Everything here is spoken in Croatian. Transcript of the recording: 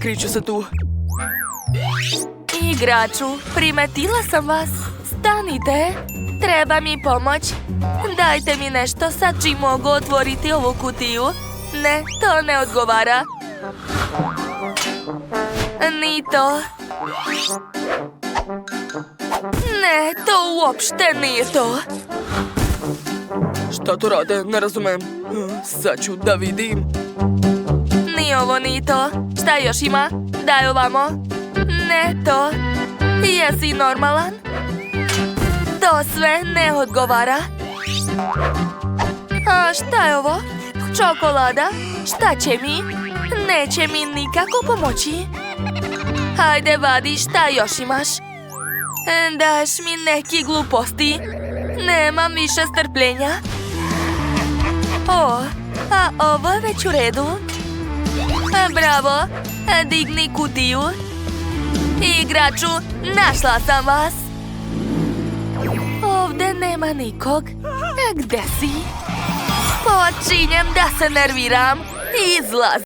Kriću se tu. Igraču, primetila sam vas. Stanite. Treba mi pomoć. Dajte mi nešto sa čim mogu otvoriti ovu kutiju. Ne, to ne odgovara. Ni to. Ne, to uopšte nije to. Šta to rade? Ne razumem. Sad ću da vidim. Ni ovo, ni to. Šta još ima? Daj ovamo. Ne to. Jesi normalan? To sve ne odgovara. A šta je ovo? Čokolada? Šta će mi? Neće mi nikako pomoći. Hajde, vadi, šta još imaš? Daš mi neki gluposti. Nemam više strpljenja. O, a ovo je već u redu. Bravo, digni kutiju. Igraču, našla sam vas. Ovdje nema nikog. Gde si? Počinjem da se nerviram. Izlaz.